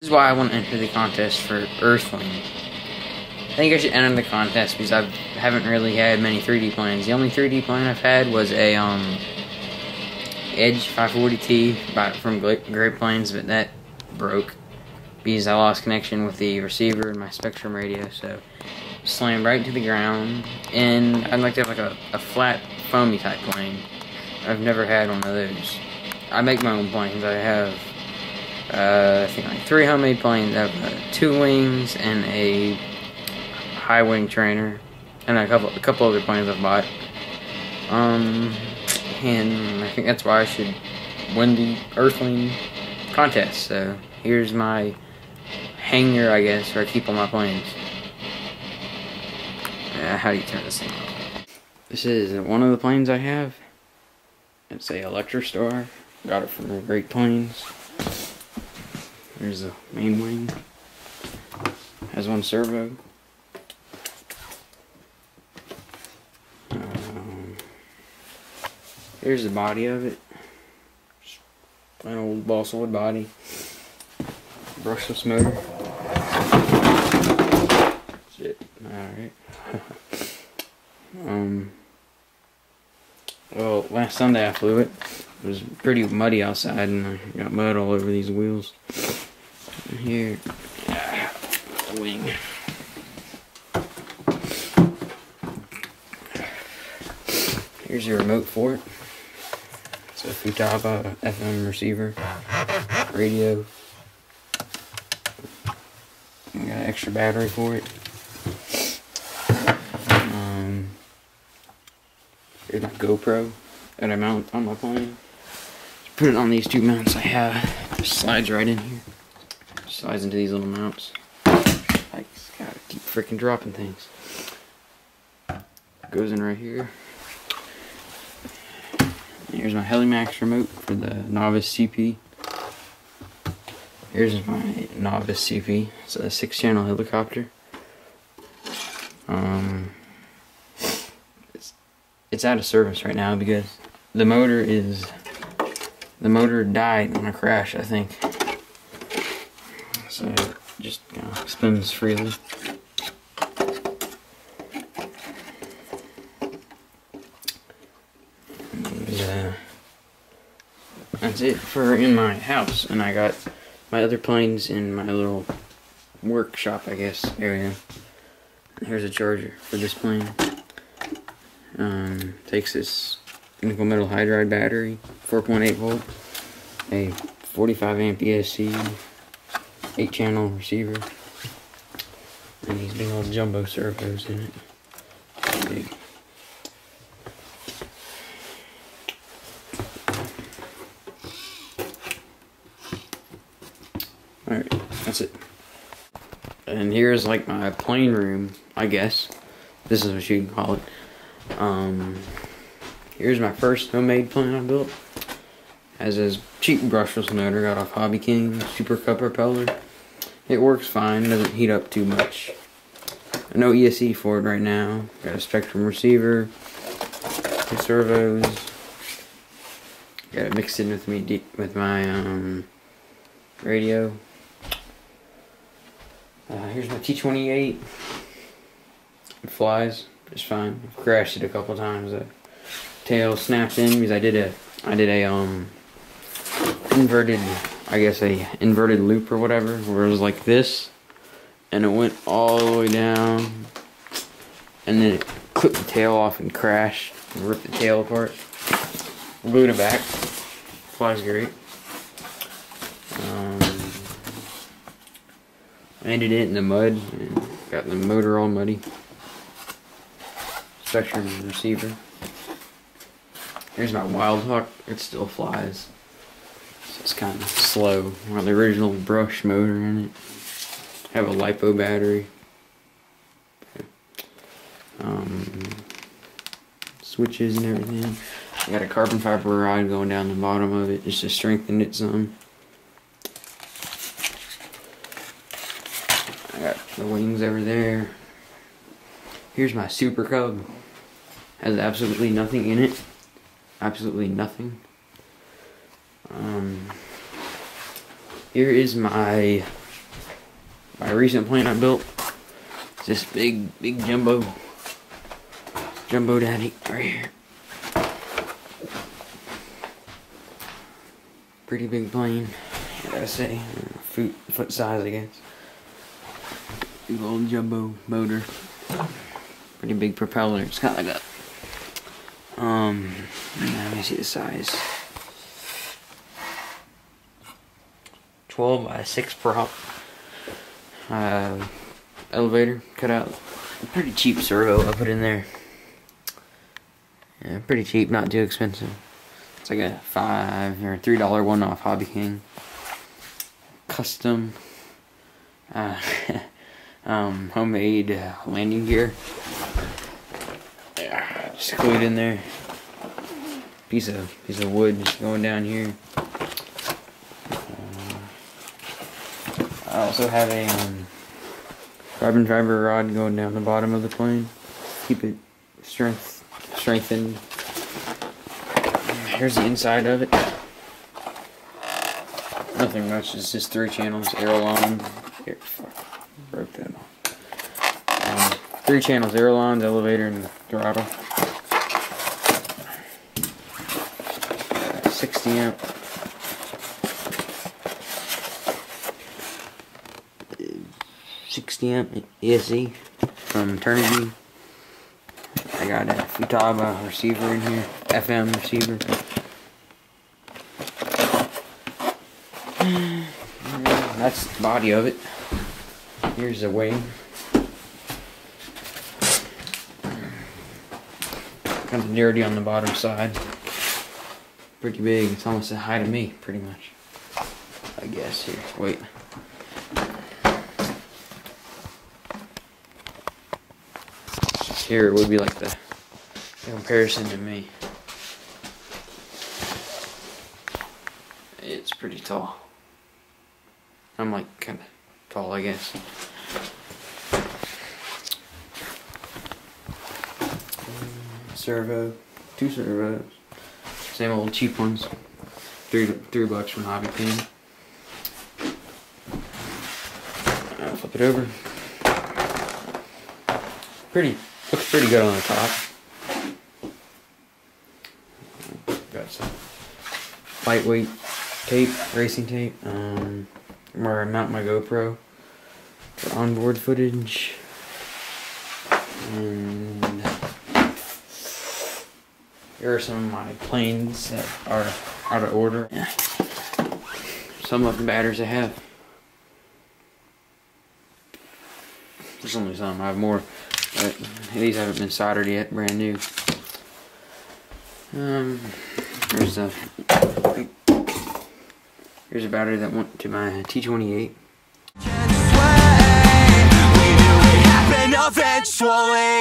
This is why I want to enter the contest for Earthling. I think I should enter the contest because I haven't really had many 3D planes. The only 3D plane I've had was a Edge 540T from Great Plains, but that broke because I lost connection with the receiver and my Spectrum radio, so slammed right to the ground. And I'd like to have like a flat, foamy type plane. I've never had one of those. I make my own planes. I have I think like 3 homemade planes. I have 2 wings and a high wing trainer, and a couple other planes I've bought. And I think that's why I should win the Earthling contest. So here's my hangar, I guess, where I keep all my planes. How do you turn this thing off? This is one of the planes I have. It's a Electrostar. Got it from Great Plains. There's the main wing. Has 1 servo. Here's the body of it. Just an old balsa wood body. Brushless motor. That's it. Alright. Well, last Sunday I flew it. It was pretty muddy outside and I got mud all over these wheels. And here, the wing. Here's your remote for it. It's a Futaba FM receiver, radio. I got an extra battery for it. Here's my GoPro that I mount on my plane. Just put it on these 2 mounts I have. Just slides right in here. Slides into these little mounts. I just gotta keep freaking dropping things. Goes in right here. Here's my Helimax remote for the Novice CP. Here's my Novice CP. It's a 6-channel helicopter. It's out of service right now because the motor died on a crash, I think. So it just spins freely. And, that's it for in my house, and I got my other planes in my little workshop, I guess, area. Here's a charger for this plane. Takes this nickel metal hydride battery, 4.8 volt, a 45 amp ESC, 8-channel receiver, and these big old jumbo servos in it. Big. Alright, that's it. And here's like my plane room, I guess. This is what you can call it. Here's my first homemade plane I built. Has a cheap brushless motor, got off Hobby King, Super Cup propeller. It works fine, doesn't heat up too much. No ESC for it right now. Got a Spectrum receiver, 2 servos. Got it mixed in with my radio. Here's my T-28. It flies just fine. I've crashed it a couple times. The tail snapped in because I did a inverted, I guess a inverted loop or whatever, where it was like this, and it went all the way down, and then it clipped the tail off and crashed and ripped the tail apart. Glued it back. Flies great. I ended it in the mud and got the motor all muddy. Spectrum receiver. Here's my Wild Hawk. It still flies. So it's kind of slow. Got the original brush motor in it. Have a LiPo battery. Switches and everything. I got a carbon fiber rod going down the bottom of it just to strengthen it some. I got the wings over there. Here's my Super Cub. Has absolutely nothing in it. Absolutely nothing. Here is my my recent plane I built. It's this big jumbo daddy right here. Pretty big plane, I gotta say. Foot size, I guess. Big old jumbo motor. Pretty big propeller. It's got like a let me see the size. 12 by 6 prop. Elevator cut out. A pretty cheap servo I put in there. Yeah, pretty cheap, not too expensive. It's like a $5 or $3 one off Hobby King. Custom homemade landing gear. Yeah, just glued in there. Piece of wood just going down here. I also have a carbon fiber rod going down the bottom of the plane. Keep it strengthened. Here's the inside of it. Nothing much. It's just 3 channels, aileron. Here, broke that off. 3 channels, ailerons, elevator, and throttle. 60 amp. 60 amp ESC from Eternity. I got a Futaba receiver in here, FM receiver. That's the body of it. Here's the wing. Kind of dirty on the bottom side. Pretty big. It's almost the height of me, pretty much. I guess. Here, wait. Here it would be like the comparison to me. It's pretty tall. I'm like kind of tall, I guess. Servo, 2 servos, same old cheap ones. $3 from Hobby King. I'll flip it over. Looks pretty good on the top. Got some lightweight tape, racing tape, where I mount my GoPro for onboard footage. And here are some of my planes that are out of order. Yeah. Some of the batteries I have. There's only some. I have more. But these haven't been soldered yet, brand new. Here's a battery that went to my T28. Eventually